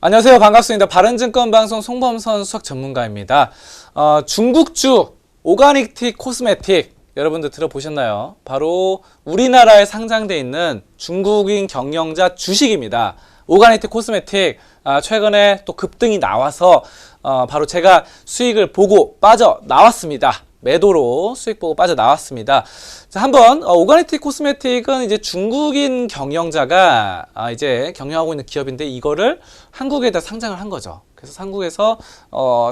안녕하세요. 반갑습니다. 바른증권 방송 송범선 수석 전문가입니다. 중국주 오가닉틱 코스메틱 여러분들 들어보셨나요? 바로 우리나라에 상장돼 있는 중국인 경영자 주식입니다. 오가닉틱 코스메틱 최근에 또 급등이 나와서 바로 제가 수익을 보고 빠져나왔습니다. 매도로 수익 보고 빠져나왔습니다. 자, 한번 오가닉틱 코스메틱은 이제 중국인 경영자가 이제 경영하고 있는 기업인데 이거를 한국에다 상장을 한 거죠. 그래서 한국에서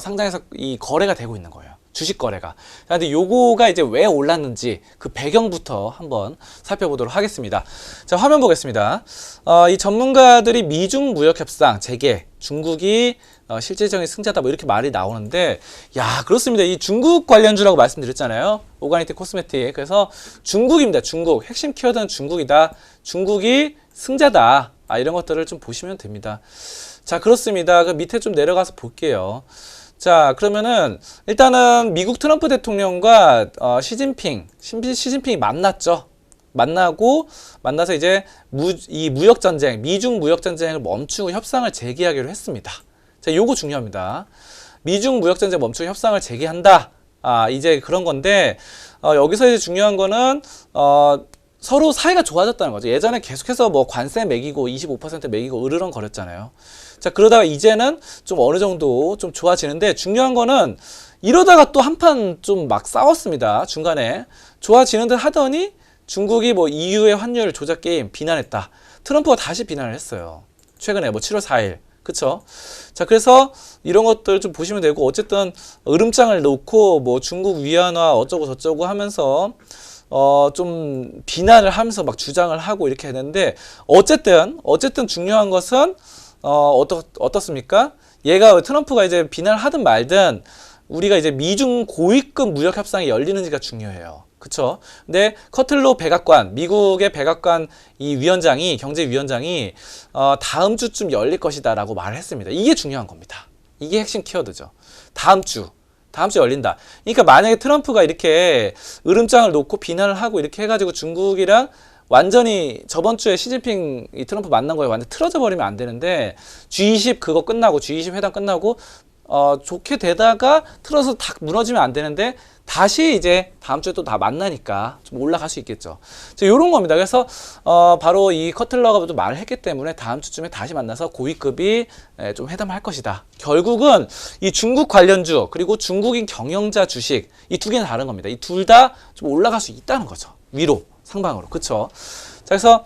상장해서 이 거래가 되고 있는 거예요. 주식 거래가. 자, 근데 요거가 이제 왜 올랐는지 그 배경부터 한번 살펴보도록 하겠습니다. 자, 화면 보겠습니다. 이 전문가들이 미중 무역 협상 재개, 중국이 실질적인 승자다 뭐 이렇게 말이 나오는데, 야, 그렇습니다. 이 중국 관련주라고 말씀드렸잖아요. 오가닉틱 코스메틱. 그래서 중국입니다. 중국. 핵심 키워드는 중국이다. 중국이 승자다. 이런 것들을 좀 보시면 됩니다. 자, 그렇습니다. 그 밑에 좀 내려가서 볼게요. 자, 그러면은 일단은 미국 트럼프 대통령과 시진핑이 만났죠. 만나서 이제 이 무역 전쟁, 미중 무역 전쟁을 멈추고 협상을 재개하기로 했습니다. 자, 요거 중요합니다. 미중 무역 전쟁 멈추고 협상을 재개한다. 이제 그런 건데 여기서 이제 중요한 거는 서로 사이가 좋아졌다는 거죠. 예전에 계속해서 뭐 관세 매기고 25% 매기고 으르렁거렸잖아요. 자, 그러다가 이제는 좀 어느 정도 좀 좋아지는데, 중요한 거는 이러다가 또 한판 좀 막 싸웠습니다. 중간에 좋아지는 듯 하더니 중국이 뭐 EU의 환율 조작 게임 비난했다. 트럼프가 다시 비난을 했어요. 최근에 뭐 7월 4일. 그쵸? 자, 그래서 이런 것들 좀 보시면 되고, 어쨌든 으름장을 놓고 뭐 중국 위안화 어쩌고 저쩌고 하면서 좀 비난을 하면서 막 주장을 하고 이렇게 했는데, 어쨌든 중요한 것은 어떻습니까? 얘가 트럼프가 이제 비난을 하든 말든 우리가 이제 미중 고위급 무역 협상이 열리는지가 중요해요. 그쵸? 근데 커틀로 백악관, 미국의 백악관 이 위원장이, 경제위원장이 다음 주쯤 열릴 것이다라고 말을 했습니다. 이게 중요한 겁니다. 이게 핵심 키워드죠. 다음 주 열린다. 그러니까 만약에 트럼프가 이렇게 으름장을 놓고 비난을 하고 이렇게 해가지고 중국이랑 완전히 저번 주에 시진핑 이 트럼프 만난 거에 완전 틀어져 버리면 안 되는데, G20 그거 끝나고 G20 회담 끝나고 좋게 되다가 틀어서 탁 무너지면 안 되는데, 다시 이제 다음 주에 또 다 만나니까 좀 올라갈 수 있겠죠. 자, 요런 겁니다. 그래서 바로 이 커틀러가 또 말을 했기 때문에 다음 주쯤에 다시 만나서 고위급이 좀 회담을 할 것이다. 결국은 이 중국 관련주 그리고 중국인 경영자 주식, 이 두 개는 다른 겁니다. 이 둘 다 좀 올라갈 수 있다는 거죠. 위로, 상방으로. 그쵸? 자, 그래서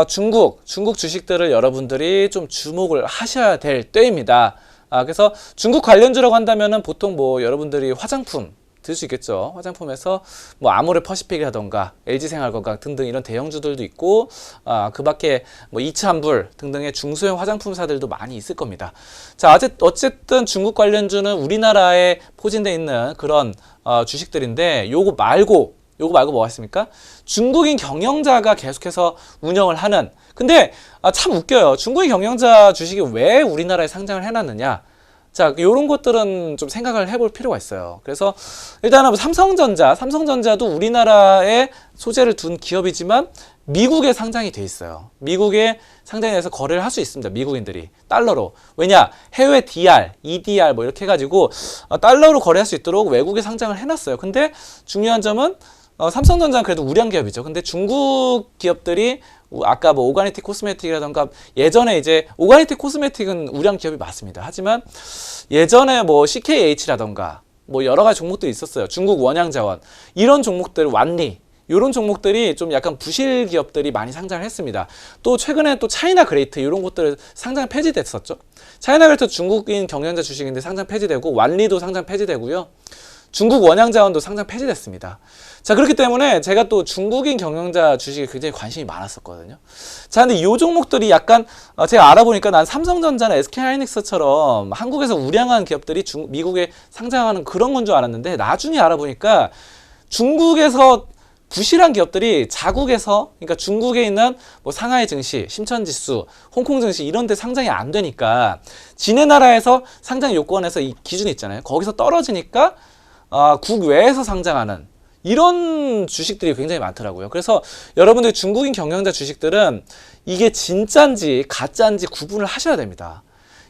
중국 주식들을 여러분들이 좀 주목을 하셔야 될 때입니다. 그래서 중국 관련주라고 한다면은 보통 뭐 여러분들이 화장품 들 수 있겠죠. 화장품에서 뭐 아모레 퍼시픽이라던가 LG생활건강 등등 이런 대형주들도 있고, 그 밖에 뭐 이츠한불 등등의 중소형 화장품사들도 많이 있을 겁니다. 자, 어쨌든 중국 관련주는 우리나라에 포진되어 있는 그런 주식들인데, 요거 말고 뭐가 있습니까? 중국인 경영자가 계속해서 운영을 하는. 근데 참 웃겨요. 중국인 경영자 주식이 왜 우리나라에 상장을 해놨느냐? 자, 요런 것들은 좀 생각을 해볼 필요가 있어요. 그래서 일단은 삼성전자도 우리나라에 소재를 둔 기업이지만 미국에 상장이 돼 있어요. 미국에 상장이 돼서 거래를 할 수 있습니다. 미국인들이 달러로. 왜냐? 해외 DR, EDR 뭐 이렇게 해가지고 달러로 거래할 수 있도록 외국에 상장을 해놨어요. 근데 중요한 점은 삼성전자는 그래도 우량 기업이죠. 근데 중국 기업들이 아까 뭐 오가닉틱 코스메틱이라던가, 예전에 이제 오가닉틱 코스메틱은 우량 기업이 맞습니다. 하지만 예전에 뭐 CKH라던가 뭐 여러 가지 종목들이 있었어요. 중국 원양자원 이런 종목들, 완리 이런 종목들이 좀 약간 부실 기업들이 많이 상장을 했습니다. 또 최근에 또 차이나 그레이트 이런 것들 상장 폐지됐었죠. 차이나 그레이트 중국인 경영자 주식인데 상장 폐지되고, 완리도 상장 폐지되고요. 중국 원양자원도 상장 폐지됐습니다. 자, 그렇기 때문에 제가 또 중국인 경영자 주식에 굉장히 관심이 많았었거든요. 자, 근데 이 종목들이 약간 제가 알아보니까 난 삼성전자나 SK하이닉스처럼 한국에서 우량한 기업들이 미국에 상장하는 그런 건 줄 알았는데, 나중에 알아보니까 중국에서 부실한 기업들이 자국에서, 그러니까 중국에 있는 뭐 상하이 증시, 심천지수, 홍콩 증시 이런 데 상장이 안 되니까, 지네 나라에서 상장 요건에서 이 기준이 있잖아요. 거기서 떨어지니까 국외에서 상장하는 이런 주식들이 굉장히 많더라고요. 그래서 여러분들 중국인 경영자 주식들은 이게 진짠지 가짠지 구분을 하셔야 됩니다.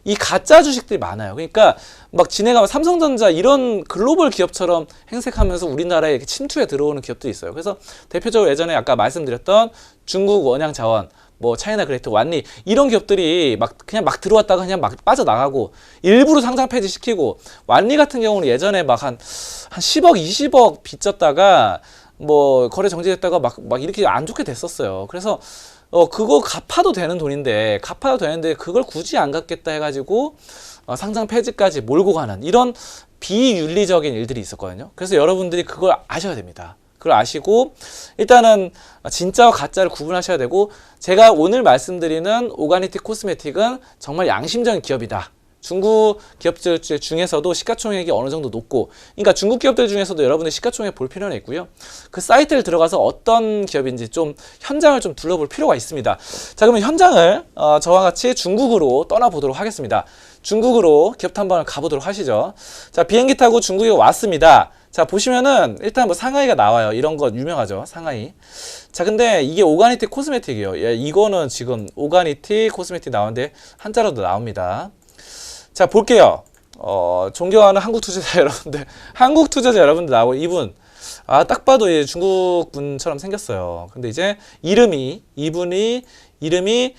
이 가짜 주식들이 많아요. 그러니까 막 지네가 삼성전자 이런 글로벌 기업처럼 행색하면서 우리나라에 이렇게 침투해 들어오는 기업들이 있어요. 그래서 대표적으로 예전에 아까 말씀드렸던 중국 원양자원, 뭐 차이나 그레이트, 완리 이런 기업들이 막 그냥 막 들어왔다가 그냥 막 빠져나가고 일부러 상장 폐지시키고, 완리 같은 경우는 예전에 막 한 10억, 20억 빚졌다가 뭐 거래 정지됐다가 막 이렇게 안 좋게 됐었어요. 그래서 그거 갚아도 되는 돈인데, 갚아도 되는데 그걸 굳이 안 갚겠다 해가지고 상장 폐지까지 몰고 가는 이런 비윤리적인 일들이 있었거든요. 그래서 여러분들이 그걸 아셔야 됩니다. 그걸 아시고 일단은 진짜와 가짜를 구분하셔야 되고, 제가 오늘 말씀드리는 오가니티 코스메틱은 정말 양심적인 기업이다. 중국 기업들 중에서도 시가총액이 어느 정도 높고, 그러니까 중국 기업들 중에서도 여러분들 시가총액 볼 필요는 있고요. 그 사이트를 들어가서 어떤 기업인지 좀 현장을 좀 둘러볼 필요가 있습니다. 자, 그러면 현장을 저와 같이 중국으로 떠나보도록 하겠습니다. 중국으로 기업 탐방을 가보도록 하시죠. 자, 비행기 타고 중국에 왔습니다. 자, 보시면은 일단 뭐 상하이가 나와요. 이런 거 유명하죠, 상하이. 자, 근데 이게 오가니티 코스메틱이에요. 예, 이거는 지금 오가니티 코스메틱 나오는데 한자로도 나옵니다. 자, 볼게요. 존경하는 한국 투자자 여러분들, 한국 투자자 여러분들 나오고, 이분 딱 봐도 중국 분처럼 생겼어요. 근데 이제 이분이 이름이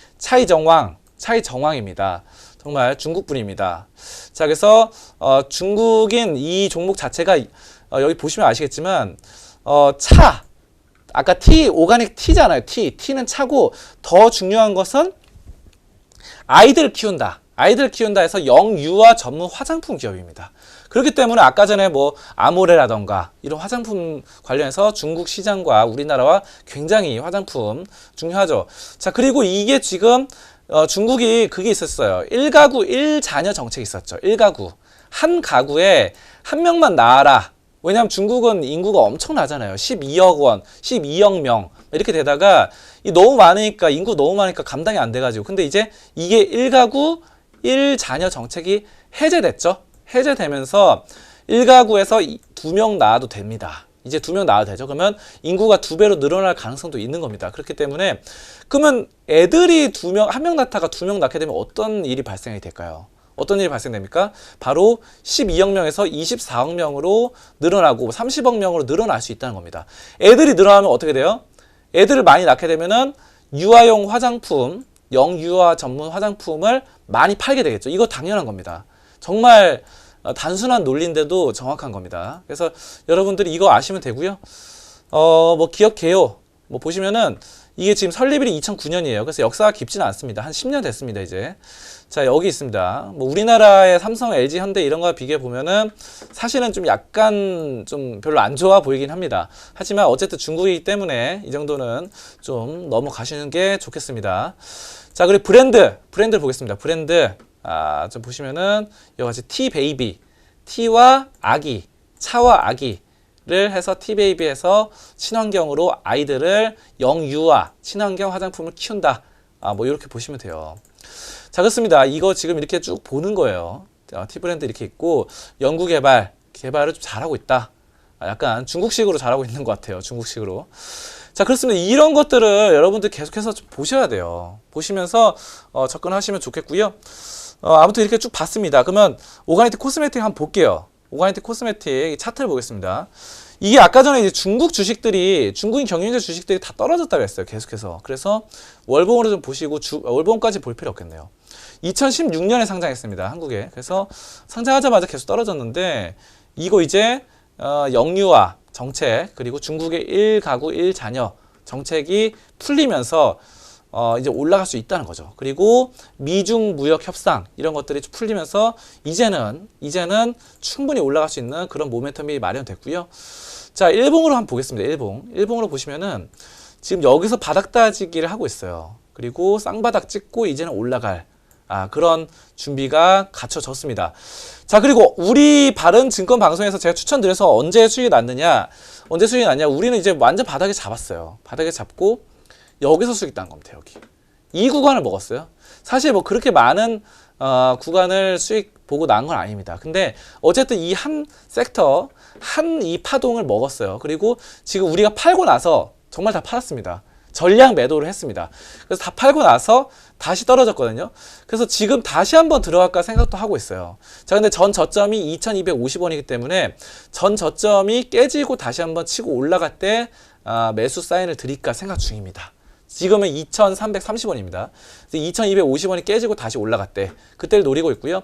차이정왕입니다. 정말 중국 분입니다. 자, 그래서 중국인 이 종목 자체가 여기 보시면 아시겠지만 아까 오가닉 티잖아요. 티는 차고, 더 중요한 것은 아이들을 키운다 해서 영유아 전문 화장품 기업입니다. 그렇기 때문에 아까 전에 뭐 아모레라던가 이런 화장품 관련해서 중국 시장과 우리나라와 굉장히 화장품 중요하죠. 자, 그리고 이게 지금 중국이 그게 있었어요. 1가구 1자녀 정책이 있었죠. 1가구. 한 가구에 한 명만 낳아라. 왜냐하면 중국은 인구가 엄청나잖아요. 12억 원, 12억 명 이렇게 되다가 너무 많으니까, 인구 너무 많으니까 감당이 안 돼가지고, 근데 이제 이게 1가구 1자녀 정책이 해제됐죠. 해제되면서 1가구에서 2명 낳아도 됩니다. 이제 2명 낳아도 되죠. 그러면 인구가 2배로 늘어날 가능성도 있는 겁니다. 그렇기 때문에, 그러면 애들이 1명 낳다가 2명 낳게 되면 어떤 일이 발생이 될까요? 어떤 일이 발생됩니까? 바로 12억 명에서 24억 명으로 늘어나고 30억 명으로 늘어날 수 있다는 겁니다. 애들이 늘어나면 어떻게 돼요? 애들을 많이 낳게 되면은 유아용 화장품, 영유아 전문 화장품을 많이 팔게 되겠죠. 이거 당연한 겁니다. 정말 단순한 논리인데도 정확한 겁니다. 그래서 여러분들이 이거 아시면 되고요. 뭐 기업 개요 뭐 보시면은 이게 지금 설립일이 2009년이에요. 그래서 역사가 깊지는 않습니다. 한 10년 됐습니다, 이제. 자, 여기 있습니다. 뭐 우리나라의 삼성, LG, 현대 이런 거와 비교해 보면은 사실은 좀 약간 좀 별로 안 좋아 보이긴 합니다. 하지만 어쨌든 중국이기 때문에 이 정도는 좀 넘어가시는 게 좋겠습니다. 자, 그리고 브랜드를 보겠습니다. 브랜드. 좀 보시면은 여기 같이 티베이비, 티와 아기, 차와 아기 를 해서 티베이비에서 친환경으로 아이들을 영유아 친환경 화장품을 키운다. 뭐 이렇게 보시면 돼요. 자, 그렇습니다. 이거 지금 이렇게 쭉 보는 거예요. 티브랜드 이렇게 있고, 연구 개발을 좀 잘하고 있다. 약간 중국식으로 잘하고 있는 것 같아요. 중국식으로. 자, 그렇습니다. 이런 것들을 여러분들 계속해서 좀 보셔야 돼요. 보시면서 접근하시면 좋겠고요. 아무튼 이렇게 쭉 봤습니다. 그러면 오가니티 코스메틱 한번 볼게요. 오가니티 코스메틱 차트를 보겠습니다. 이게 아까 전에 이제 중국인 경영자 주식들이 다 떨어졌다고 했어요. 계속해서. 그래서 월봉으로 좀 보시고, 월봉까지 볼 필요 없겠네요. 2016년에 상장했습니다. 한국에. 그래서 상장하자마자 계속 떨어졌는데, 이거 이제 영유아 정책, 그리고 중국의 1가구 1자녀 정책이 풀리면서 이제 올라갈 수 있다는 거죠. 그리고 미중 무역 협상 이런 것들이 풀리면서 이제는 충분히 올라갈 수 있는 그런 모멘텀이 마련됐고요. 자, 일봉으로 한번 보겠습니다. 일봉으로 보시면은 지금 여기서 바닥 따지기를 하고 있어요. 그리고 쌍바닥 찍고 이제는 올라갈 그런 준비가 갖춰졌습니다. 자, 그리고 우리 바른증권 방송에서 제가 추천드려서 언제 수익이 났냐, 우리는 이제 완전 바닥에 잡았어요. 바닥에 잡고 여기서 수익 난 겁니다. 여기 이 구간을 먹었어요. 사실 뭐 그렇게 많은 구간을 수익 보고 난 건 아닙니다. 근데 어쨌든 이 한 섹터, 이 파동을 먹었어요. 그리고 지금 우리가 팔고 나서 정말 다 팔았습니다. 전량 매도를 했습니다. 그래서 다 팔고 나서 다시 떨어졌거든요. 그래서 지금 다시 한번 들어갈까 생각도 하고 있어요. 자, 근데 전 저점이 2250원이기 때문에 전 저점이 깨지고 다시 한번 치고 올라갈 때 매수 사인을 드릴까 생각 중입니다. 지금은 2330원입니다. 2250원이 깨지고 다시 올라갔대. 그때를 노리고 있고요.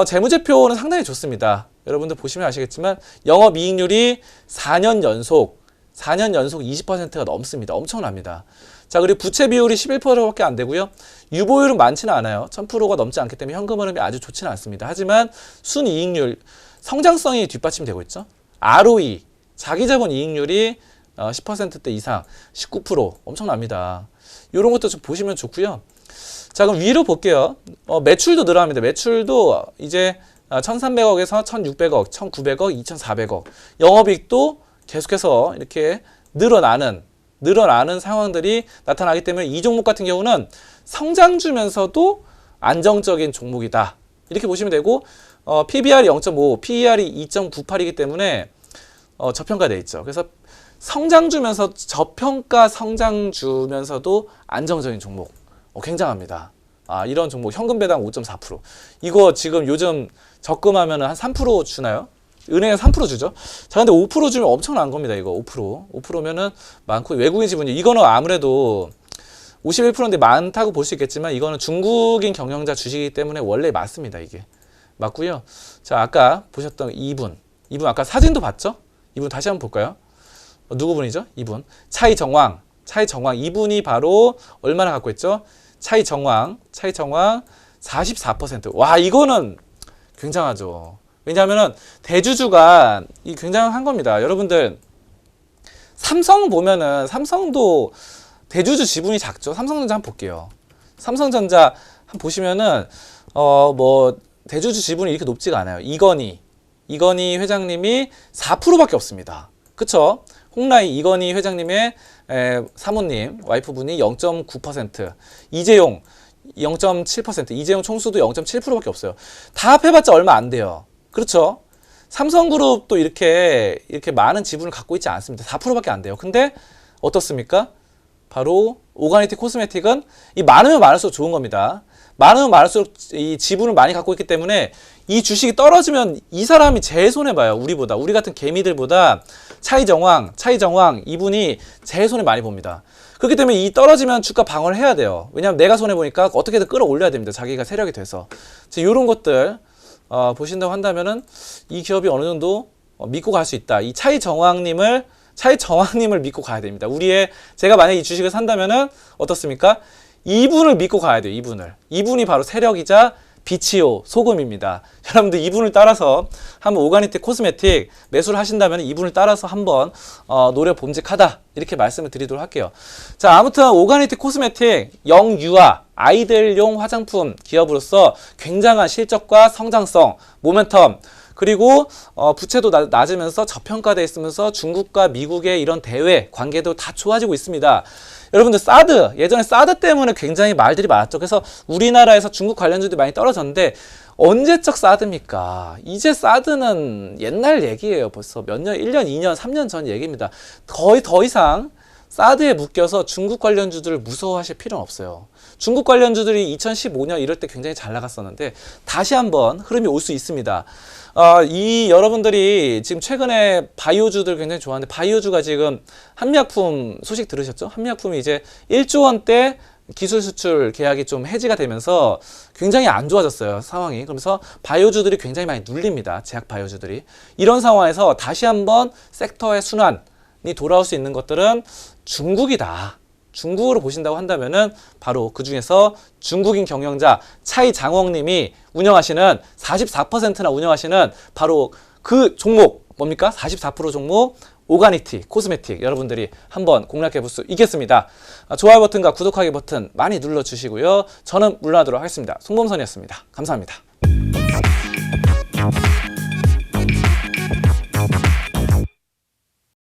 재무제표는 상당히 좋습니다. 여러분들 보시면 아시겠지만 영업이익률이 4년 연속 20%가 넘습니다. 엄청납니다. 자, 그리고 부채 비율이 11%밖에 안 되고요. 유보율은 많지는 않아요. 1000%가 넘지 않기 때문에 현금 흐름이 아주 좋지는 않습니다. 하지만 순이익률, 성장성이 뒷받침되고 있죠. ROE, 자기자본 이익률이 10%대 이상, 19% 엄청납니다. 이런 것도 좀 보시면 좋고요. 자, 그럼 위로 볼게요. 매출도 늘어납니다. 매출도 이제 1300억에서 1600억, 1900억, 2400억. 영업이익도 계속해서 이렇게 늘어나는 상황들이 나타나기 때문에 이 종목 같은 경우는 성장주면서도 안정적인 종목이다. 이렇게 보시면 되고, PBR이 0.5, PER이 2.98이기 때문에 저평가되어 있죠. 그래서 성장주면서 저평가 성장주면서도 안정적인 종목. 굉장합니다. 이런 종목 현금 배당 5.4%. 이거 지금 요즘 적금하면 한 3% 주나요? 은행에 3% 주죠. 자, 근데 5% 주면 엄청난 겁니다. 이거 5%. 5%면은 많고, 외국인 지분이 이거는 아무래도 51%인데 많다고 볼 수 있겠지만 이거는 중국인 경영자 주식이기 때문에 원래 맞습니다. 이게 맞고요. 자, 아까 보셨던 이분 아까 사진도 봤죠? 이분 다시 한번 볼까요? 누구 분이죠? 이분 차이정왕 이분이 바로 얼마나 갖고 있죠? 차이정왕 44%. 와, 이거는 굉장하죠. 왜냐하면 대주주가 굉장한 겁니다. 여러분들 삼성 보면은 삼성도 대주주 지분이 작죠. 삼성전자 한번 볼게요. 삼성전자 한번 보시면은 뭐 대주주 지분이 이렇게 높지가 않아요. 이건희 회장님이 4%밖에 없습니다. 그쵸? 홍라이 이건희 회장님의 사모님, 와이프분이 0.9%, 이재용 0.7%, 이재용 총수도 0.7%밖에 없어요. 다 합해봤자 얼마 안 돼요. 그렇죠? 삼성그룹도 이렇게 많은 지분을 갖고 있지 않습니다. 4%밖에 안 돼요. 근데 어떻습니까? 바로 오가니티 코스메틱은 이 많으면 많을수록 좋은 겁니다. 많으면 많을수록 이 지분을 많이 갖고 있기 때문에 이 주식이 떨어지면 이 사람이 제일 손해봐요. 우리 같은 개미들보다 차이정왕 이분이 제일 손해 많이 봅니다. 그렇기 때문에 이 떨어지면 주가 방어를 해야 돼요. 왜냐하면 내가 손해보니까 어떻게든 끌어올려야 됩니다. 자기가 세력이 돼서. 이런 것들 보신다고 한다면은 이 기업이 어느 정도 믿고 갈 수 있다. 이 차이정왕님을 믿고 가야 됩니다. 제가 만약에 이 주식을 산다면은 어떻습니까? 이분을 믿고 가야 돼요. 이분이 바로 세력이자 빛이요 소금입니다. 여러분들 이분을 따라서 한번 오가니티 코스메틱 매수를 하신다면 이분을 따라서 한번 노려봄직하다 이렇게 말씀을 드리도록 할게요. 자, 아무튼 오가니티 코스메틱 영유아 아이들용 화장품 기업으로서 굉장한 실적과 성장성, 모멘텀, 그리고 부채도 낮으면서 저평가되어 있으면서 중국과 미국의 이런 대외 관계도 다 좋아지고 있습니다. 여러분들 예전에 사드 때문에 굉장히 말들이 많았죠. 그래서 우리나라에서 중국 관련주들이 많이 떨어졌는데 언제적 사드입니까? 이제 사드는 옛날 얘기예요. 벌써 몇 년, 1년, 2년, 3년 전 얘기입니다. 거의 더 이상 사드에 묶여서 중국 관련주들을 무서워하실 필요는 없어요. 중국 관련주들이 2015년 이럴 때 굉장히 잘 나갔었는데 다시 한번 흐름이 올 수 있습니다. 여러분들이 지금 최근에 바이오주들 굉장히 좋아하는데 바이오주가 지금 한미약품 소식 들으셨죠? 한미약품이 이제 1조 원대 기술 수출 계약이 좀 해지가 되면서 굉장히 안 좋아졌어요, 상황이. 그러면서 바이오주들이 굉장히 많이 눌립니다. 제약 바이오주들이. 이런 상황에서 다시 한번 섹터의 순환이 돌아올 수 있는 것들은 중국이다. 중국으로 보신다고 한다면은 바로 그 중에서 중국인 경영자 차이장홍님이 운영하시는 44%나 운영하시는 바로 그 종목 뭡니까? 44% 종목 오가니티 코스메틱 여러분들이 한번 공략해 볼 수 있겠습니다. 좋아요 버튼과 구독하기 버튼 많이 눌러주시고요. 저는 물러나도록 하겠습니다. 송범선이었습니다. 감사합니다.